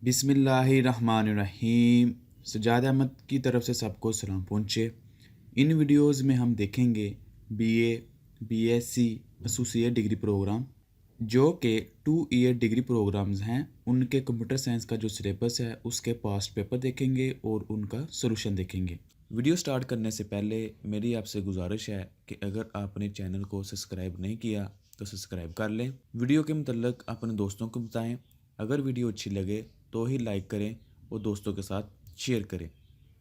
बिस्मिल्लाहिर्रहमानिर्रहीम। सज्जाद अहमद की तरफ से सबको सलाम पहुँचे। इन वीडियोज़ में हम देखेंगे BA, BSc associate degree program जो कि 2 ईयर डिग्री प्रोग्राम्स हैं। उनके कंप्यूटर साइंस का जो सिलेबस है उसके पास्ट पेपर देखेंगे और उनका सॉल्यूशन देखेंगे। वीडियो स्टार्ट करने से पहले मेरी आपसे गुजारिश है कि अगर आपने चैनल को सब्सक्राइब नहीं किया तो सब्सक्राइब कर लें। वीडियो के मतलब अपने दोस्तों को बताएं। अगर वीडियो अच्छी लगे तो ही लाइक करें और दोस्तों के साथ शेयर करें।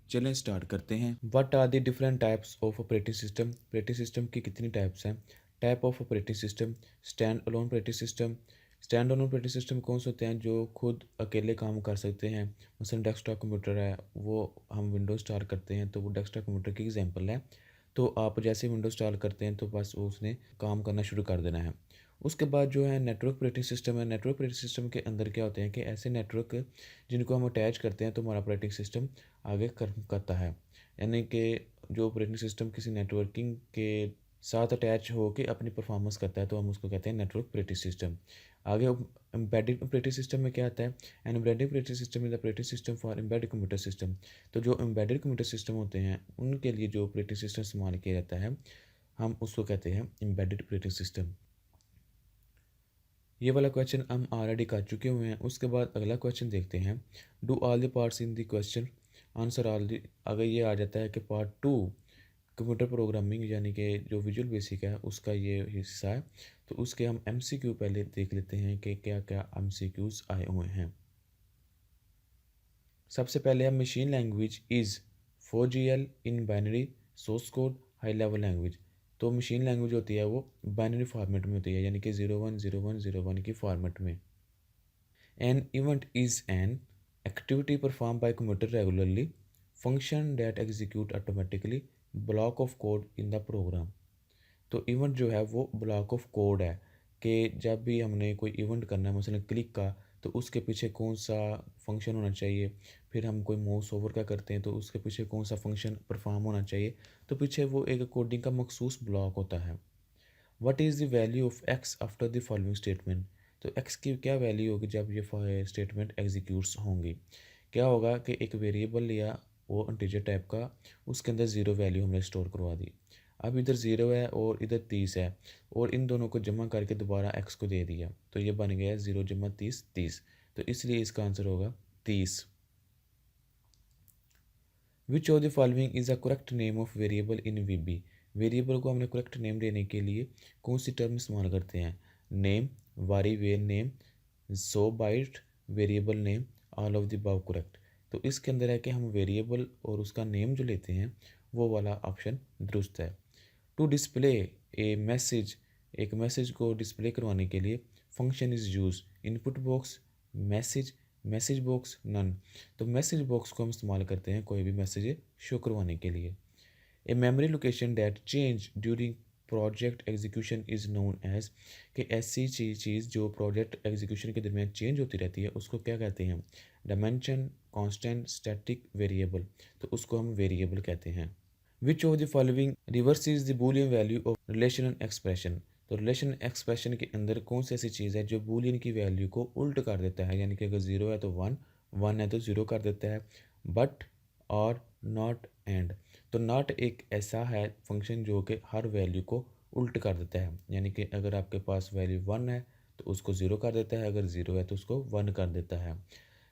चलें स्टार्ट करते हैं। What are the different types of operating system? Operating system की कितनी टाइप्स हैं? Type of operating system, stand alone operating system. Stand alone operating system कौन से होते हैं? जो खुद अकेले काम कर सकते हैं। मसलन डेस्कटॉप कंप्यूटर है, वो हम विंडोज इंस्टॉल करते हैं तो वो डेस्कटॉप कंप्यूटर की एग्जांपल है। तो आप जैसे विंडोज इंस्टॉल करते हैं तो बस उसने काम करना शुरू कर देना है। उसके बाद जो है नेटवर्क ऑपरेटिंग सिस्टम है। नेटवर्क ऑपरेटिंग सिस्टम के अंदर क्या होते हैं कि ऐसे नेटवर्क जिनको हम अटैच करते हैं तो हमारा ऑपरेटिंग सिस्टम आगे करता है। यानी कि जो ऑपरेटिंग सिस्टम किसी नेटवर्किंग के साथ अटैच होकर अपनी परफॉर्मेंस करता है तो हम उसको कहते हैं नेटवर्क ऑपरेटिंग सिस्टम। आगे एम्बेडेड ऑपरेटिंग सिस्टम में क्या आता है? An embedded operating system is operating system for embedded computer system. तो जो एम्बेडेड कंप्यूटर सिस्टम होते हैं उनके लिए जो ऑपरेटिंग सिस्टम इस्तेमाल किया जाता है हम उसको कहते हैं एम्बेडेड ऑपरेटिंग सिस्टम। ये वाला क्वेश्चन हम ऑलरेडी कर चुके हुए हैं। उसके बाद अगला क्वेश्चन देखते हैं। Do all the parts in the question answer all the. अगर ये आ जाता है कि पार्ट 2 कंप्यूटर प्रोग्रामिंग यानी कि जो विजुअल बेसिक है उसका ये हिस्सा है, तो उसके हम एमसीक्यू पहले देख लेते हैं कि क्या क्या एमसीक्यूज आए हुए हैं। सबसे पहले हम machine language is 4GL in binary source code high level language. तो मशीन लैंग्वेज होती है वो बाइनरी फॉर्मेट में होती है, यानी कि 010101 की फॉर्मेट में। An event is an activity perform by computer regularly function that execute automatically block of code in the program. तो इवेंट जो है वो ब्लॉक ऑफ कोड है कि जब भी हमने कोई इवेंट करना है मसलन क्लिक का, तो उसके पीछे कौन सा फंक्शन होना चाहिए। फिर हम कोई माउस ओवर का करते हैं तो उसके पीछे कौन सा फंक्शन परफॉर्म होना चाहिए। तो पीछे वो एक कोडिंग का मखसूस ब्लॉक होता है। What is the value of x after the following statement? तो एक्स की क्या वैल्यू होगी जब ये स्टेटमेंट एग्जीक्यूट्स होंगी? क्या होगा कि एक वेरिएबल लिया वो इंटीजर टाइप का, उसके अंदर ज़ीरो वैल्यू हमने स्टोर करवा दी। अब इधर ज़ीरो है और इधर 30 है और इन दोनों को जमा करके दोबारा एक्स को दे दिया तो ये बन गया 0 जमा 30 30। तो इसलिए इसका आंसर होगा 30। विच of the following is a correct name of variable in VB? Variable को हमने करेक्ट नेम देने के लिए कौन सी टर्म इस्तेमाल करते हैं? Name, var var name, so byte, variable name, all of the above correct. तो इसके अंदर है कि हम वेरिएबल और उसका नेम जो लेते हैं वो वाला ऑप्शन दुरुस्त है। टू डिस्प्ले ए मैसेज, एक मैसेज को डिस्प्ले करवाने के लिए function is use input box, message, message box, none. तो मैसेज बॉक्स को हम इस्तेमाल करते हैं कोई भी मैसेज शो करवाने के लिए। A memory location that change during project execution is known as, कि ऐसी चीज़ जो प्रोजेक्ट एग्जीक्यूशन के दरमियान चेंज होती रहती है उसको क्या कहते हैं? Dimension, constant, static, variable. तो उसको हम वेरिएबल कहते हैं। Which of the following reverses the boolean value of relational expression? तो रिलेशन एक्सप्रेशन के अंदर कौन सी ऐसी चीज़ है जो बूलियन की वैल्यू को उल्ट कर देता है? यानी कि अगर ज़ीरो है तो वन, वन है तो ज़ीरो कर देता है। बट, और, नॉट, एंड। तो नॉट एक ऐसा है फंक्शन जो कि हर वैल्यू को उल्ट कर देता है, यानी कि अगर आपके पास वैल्यू वन है तो उसको ज़ीरो कर देता है, अगर ज़ीरो है तो उसको वन कर देता है।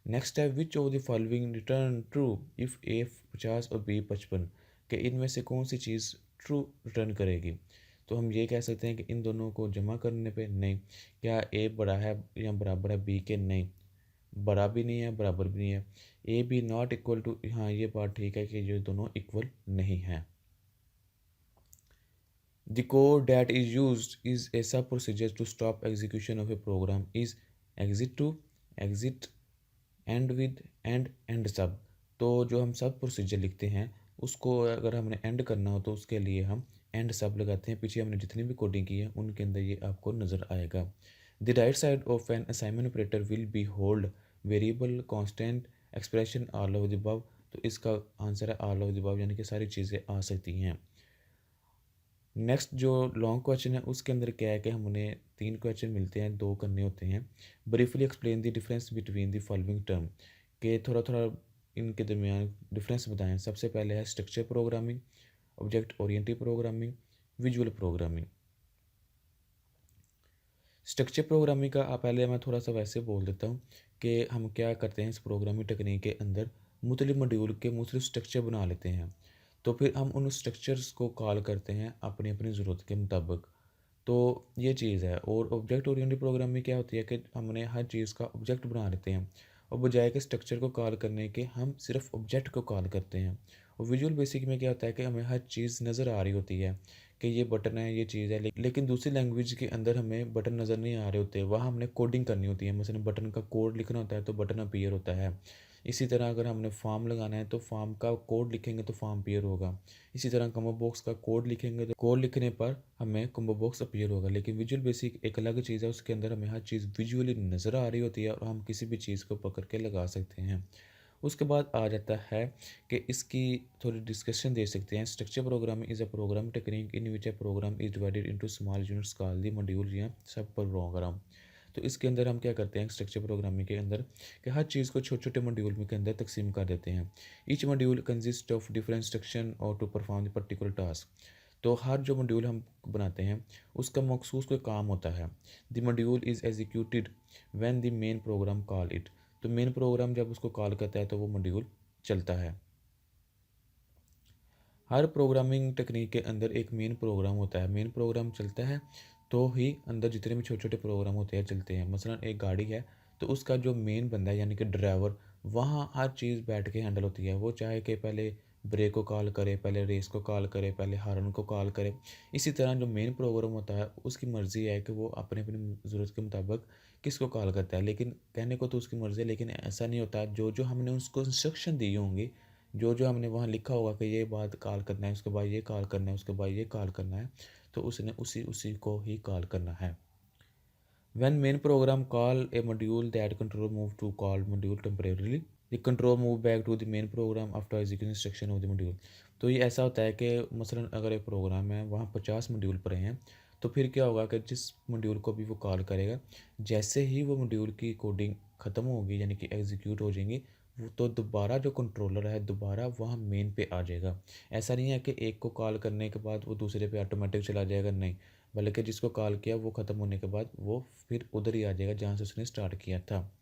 नेक्स्ट है which of the following return true if a 50 और बी 55? कि इनमें से कौन सी चीज़ ट्रू रिटर्न करेगी? तो हम ये कह सकते हैं कि इन दोनों को जमा करने पे नहीं। क्या ए बड़ा है या बराबर है बी के? नहीं, बड़ा भी नहीं है बराबर भी नहीं है। A B not equal to, हाँ ये बात ठीक है कि ये दोनों इक्वल नहीं हैं। The code that is use is a sub procedure to stop execution of a program is exit to, exit, end with, end sub. तो जो हम सब प्रोसीजर लिखते हैं उसको अगर हमने एंड करना हो तो उसके लिए हम एंड सब लगाते हैं। पीछे हमने जितनी भी कोडिंग की है उनके अंदर ये आपको नज़र आएगा। The right side of an assignment operator will be hold variable, constant, expression, all of the above. तो इसका आंसर है ऑल ऑफ द अबव, यानी कि सारी चीज़ें आ सकती हैं। नेक्स्ट जो लॉन्ग क्वेश्चन है उसके अंदर क्या है कि हमने 3 क्वेश्चन मिलते हैं, 2 करने होते हैं। Briefly explain the difference between the following term, के थोड़ा-थोड़ा इनके दरमियान डिफरेंस बताएँ। सबसे पहले है structure programming, object oriented programming, visual programming. Structure programming का पहले मैं थोड़ा-सा वैसे बोल देता हूँ कि हम क्या करते हैं इस प्रोग्रामिंग टेक्नीक के अंदर मुख्तलिफ मॉड्यूल के मुख्तलिफ स्ट्रक्चर बना लेते हैं। तो फिर हम उन स्ट्रक्चर्स को कॉल करते हैं अपनी-अपनी ज़रूरत के मुताबिक। तो ये चीज़ है। और ऑब्जेक्ट ओरिएंटेड प्रोग्रामिंग में क्या होती है कि हमने हर चीज़ का ऑब्जेक्ट बना लेते हैं और बजाय के स्ट्रक्चर को कॉल करने के हम सिर्फ ऑब्जेक्ट को कॉल करते हैं। और विजुअल बेसिक में क्या होता है कि हमें हर चीज़ नज़र आ रही होती है कि ये बटन है, ये चीज़ है, लेकिन दूसरी लैंग्वेज के अंदर हमें बटन नज़र नहीं आ रहे होते, वहाँ हमने कोडिंग करनी होती है। मसलन बटन का कोड लिखना होता है तो बटन अपीयर होता है। इसी तरह अगर हमने फॉर्म लगाना है तो फॉर्म का कोड लिखेंगे तो फॉर्म अपीयर होगा। इसी तरह कॉम्बो बॉक्स का कोड लिखेंगे तो कोड लिखने पर हमें कॉम्बो बॉक्स अपीयर होगा। लेकिन विजुअल बेसिक एक अलग चीज़ है, उसके अंदर हमें हर चीज़ विजुअली नज़र आ रही होती है और हम किसी भी चीज़ को पकड़ के लगा सकते हैं। उसके बाद आ जाता है कि इसकी थोड़ी डिस्कशन दे सकते हैं। Structure programming is a program technique in which a program is divided into small units called the module या सब प्रोग्राम। तो इसके अंदर हम क्या करते हैं स्ट्रक्चर प्रोग्रामिंग के अंदर कि हर चीज़ को छोटे-छोटे मॉड्यूल में के अंदर तकसीम कर देते हैं। Each module consist of different instruction और to perform the particular task. तो हर जो मॉड्यूल हम बनाते हैं उसका मखसूस कोई काम होता है। The module is executed when the main program call it. तो मेन प्रोग्राम जब उसको कॉल करता है तो वो मॉड्यूल चलता है। हर प्रोग्रामिंग टेक्निक के अंदर एक मेन प्रोग्राम होता है। मेन प्रोग्राम चलता है तो ही अंदर जितने भी छोटे-छोटे प्रोग्राम होते हैं चलते हैं। मसलन एक गाड़ी है तो उसका जो मेन बंदा है यानी कि ड्राइवर, वहाँ हर चीज़ बैठ के हैंडल होती है। वो चाहे कि पहले ब्रेक को कॉल करे, पहले रेस को कॉल करे, पहले हॉर्न को कॉल करे। इसी तरह जो मेन प्रोग्राम होता है उसकी मर्ज़ी है कि वो अपनी-अपनी ज़रूरत के मुताबिक किसको कॉल करता है। लेकिन कहने को तो उसकी मर्ज़ी है, लेकिन ऐसा नहीं होता। जो-जो हमने उसको इंस्ट्रक्शन दी होंगी, जो-जो हमने वहाँ लिखा होगा कि ये बात कॉल करना है, उसके बाद ये कॉल करना है, उसके बाद ये कॉल करना है, तो उसने उसी को ही कॉल करना है। When main program call a module, that control move to call module temporarily. The control move back to the main program after executing instruction of the module. तो ये ऐसा होता है कि मसलन अगर एक प्रोग्राम है वहाँ 50 मॉड्यूल पड़े हैं, तो फिर क्या होगा कि जिस मॉड्यूल को भी वो कॉल करेगा, जैसे ही वो मॉड्यूल की कोडिंग ख़त्म होगी यानी कि एग्जीक्यूट हो जाएंगी, वो तो दोबारा जो कंट्रोलर है दोबारा वहाँ मेन पे आ जाएगा। ऐसा नहीं है कि एक को कॉल करने के बाद वो दूसरे पे ऑटोमेटिक चला जाएगा, नहीं। बल्कि जिसको कॉल किया वो ख़त्म होने के बाद वो फिर उधर ही आ जाएगा जहाँ से उसने स्टार्ट किया था।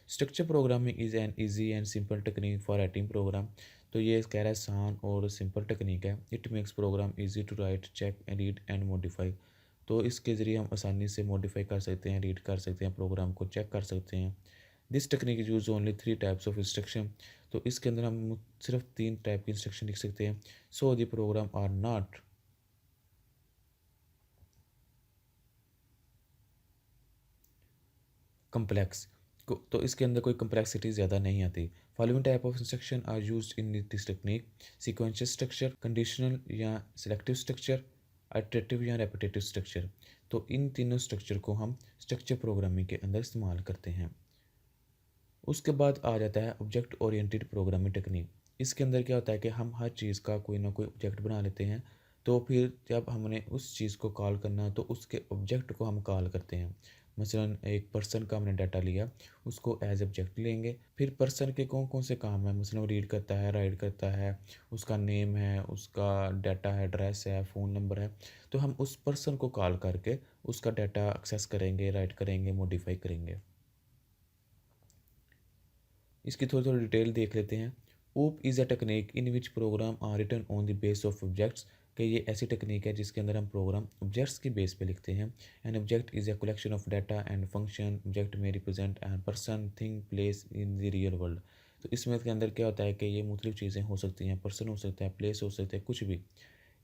Structure programming is an easy and simple technique for writing program. तो ये कह रहा है आसान और सिंपल टेक्निक है। It makes program easy to write, check, read and modify. तो इसके ज़रिए हम आसानी से मॉडिफाई कर सकते हैं, रीड कर सकते हैं, प्रोग्राम को चेक कर सकते हैं। This technique is use only 3 types of instruction. तो इसके अंदर हम सिर्फ 3 टाइप की इंस्ट्रक्शन लिख सकते हैं। So the program are not complex. तो इसके अंदर कोई कम्प्लेक्सिटी ज़्यादा नहीं आती। Following type of instruction are used in this technique: sequential structure, conditional या सिलेक्टिव स्ट्रक्चर, आइटरेटिव या रेपिटेटिव स्ट्रक्चर। तो इन तीनों स्ट्रक्चर को हम स्ट्रक्चर प्रोग्रामिंग के अंदर इस्तेमाल करते हैं। उसके बाद आ जाता है ऑब्जेक्ट ओरिएंटेड प्रोग्रामिंग टेक्निक। इसके अंदर क्या होता है कि हम हर चीज़ का कोई ना कोई ऑब्जेक्ट बना लेते हैं। तो फिर जब हमने उस चीज़ को कॉल करना तो उसके ऑब्जेक्ट को हम कॉल करते हैं। मसलन एक पर्सन का हमने डाटा लिया, उसको एज ऑब्जेक्ट लेंगे। फिर पर्सन के कौन कौन से काम है, मसलन वो रीड करता है, राइट करता है, उसका नेम है, उसका डाटा है, एड्रेस है, फ़ोन नंबर है। तो हम उस पर्सन को कॉल करके उसका डाटा एक्सेस करेंगे, राइट करेंगे, मॉडिफाई करेंगे। इसकी थोड़ी-थोड़ी डिटेल देख लेते हैं। OOP is a technique in which program are written on the base of objects. कि ये ऐसी टेक्निक है जिसके अंदर हम प्रोग्राम ऑब्जेक्ट्स की बेस पे लिखते हैं। An object is a collection of data and function. Object में represent an person, thing, place in the real world. तो इसमें के अंदर क्या होता है कि ये मुख्तलिफ चीज़ें हो सकती हैं, पर्सन हो सकता है, प्लेस हो सकता है, कुछ भी।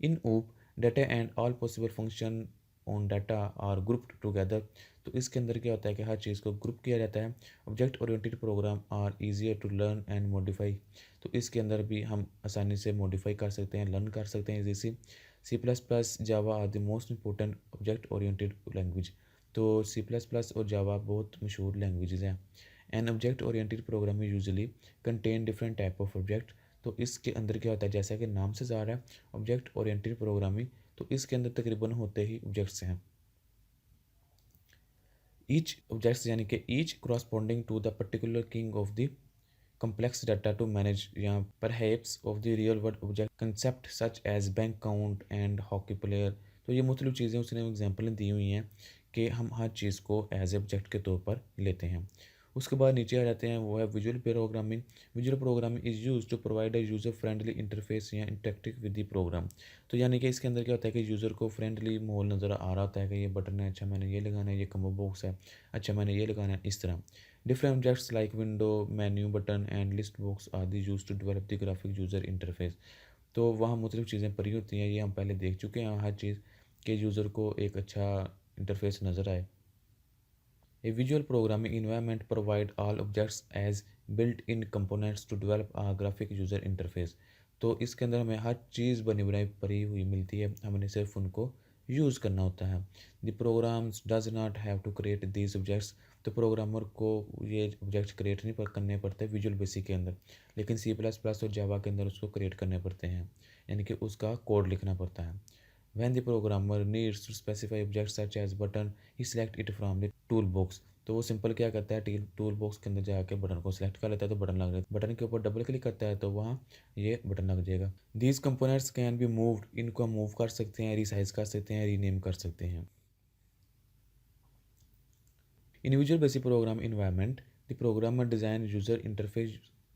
In OOP, data and all possible function on data are grouped together। तो इसके अंदर क्या होता है कि हर चीज़ को ग्रुप किया जाता है। Object oriented program are easier to learn and modify. तो इसके अंदर भी हम आसानी से मॉडिफाई कर सकते हैं, लर्न कर सकते हैं ईजी से। C++, Java are the most important object oriented language. तो C++ और जावा बहुत मशहूर लैंग्वेजेस हैं। An object oriented program usually contain different type of object. तो इसके अंदर क्या होता है, जैसा कि नाम से ज़ाहिर है, ऑब्जेक्ट ओरिएंटेड प्रोग्रामिंग तो इसके अंदर तकरीबन होते ही ऑब्जेक्ट्स हैं। ईच ऑब्जेक्ट्स यानी कि each corresponding to the particular kind of the complex data to manage या perhaps of the real world object concept such as bank account and hockey player। तो ये मुख्तलिफ चीज़ें उसने एग्जाम्पल दी हुई हैं कि हम हर चीज़ को एज ए ऑब्जेक्ट के तौर पर लेते हैं। उसके बाद नीचे आ जाते हैं, वो है visual programming. Visual programming is use to provide a user friendly interface या इंटरेक्टिव विद द प्रोग्राम। तो यानी कि इसके अंदर क्या होता है कि यूज़र को फ्रेंडली माहौल नज़र आ रहा होता है कि ये बटन है, अच्छा मैंने ये लगाना है, ये कम्बो बॉक्स है, अच्छा मैंने ये लगाना है, इस तरह। Different objects like window, menu button and list box are the used to develop the graphic user interface। तो वहाँ मुख्तलिफ चीज़ें पड़ी होती हैं, ये हम पहले देख चुके हैं। हर चीज़ के यूज़र को एक अच्छा इंटरफेस नज़र आए। A visual programming environment provide all objects as built-in components to develop a graphic user interface। तो इसके अंदर हमें हर चीज़ बनी बनाई पड़ी हुई मिलती है, हमने सिर्फ उनको यूज़ करना होता है। The programs does not have to create these objects. तो प्रोग्रामर को ये ऑब्जेक्ट्स क्रिएट नहीं करने पड़ते विजुअल बेसिक के अंदर, लेकिन सी प्लस प्लस और जावा के अंदर उसको क्रिएट करने पड़ते हैं, यानी कि उसका कोड लिखना पड़ता है। When the programmer needs to specify objects such as button, he select it from the toolbox। तो वो सिंपल क्या करता है, टूल बॉक्स के अंदर जाके बटन को सिलेक्ट कर लेता है, तो बटन लग जाता है। बटन के ऊपर डबल क्लिक करता है तो वहाँ ये बटन लग जाएगा। These components can be moved, इनको हम मूव कर सकते हैं, रिसाइज कर सकते हैं, रीनेम कर सकते हैं। In Visual Basic Program environment, the programmer design user interface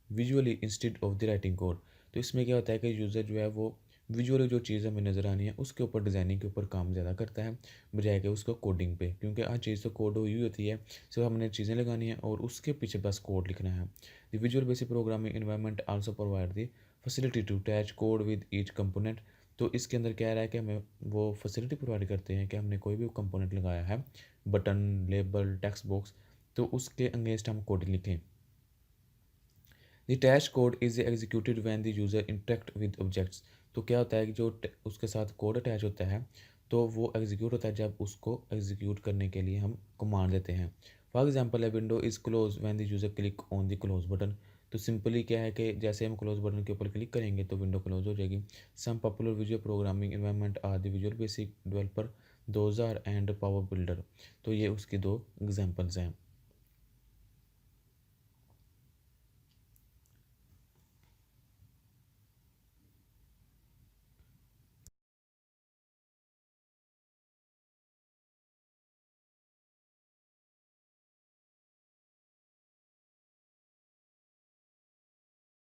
visually instead of the writing code। तो इसमें क्या होता है कि यूज़र जो है वो विजुअली जो चीज़ हमें नज़र आनी है उसके ऊपर डिज़ाइनिंग के ऊपर काम ज़्यादा करता है बजाय कि उसको कोडिंग पे, क्योंकि हर चीज़ तो कोड हुई होती है, सिर्फ हमने चीज़ें लगानी है और उसके पीछे बस कोड लिखना है। The visual basic programming environment also provide the facility to attach code with each component. तो इसके अंदर क्या रहा है कि हमें वो फैसिलिटी प्रोवाइड करते हैं कि हमने कोई भी कंपोनेंट लगाया है, बटन, लेबल, टेक्स्ट बॉक्स, तो उसके अगेंस्ट हम कोड लिखें। The attach code is executed when the user interact with objects. तो क्या होता है कि जो उसके साथ कोड अटैच होता है तो वो एग्जीक्यूट होता है जब उसको एग्जीक्यूट करने के लिए हम कमांड देते हैं। For example a window is close when the user click on the close button. तो सिंपली क्या है कि जैसे हम क्लोज बटन के ऊपर क्लिक करेंगे तो विंडो क्लोज हो जाएगी। Some popular visual programming environment are the visual basic developer, those are and power builder. तो ये उसकी दो एग्जांपल्स हैं।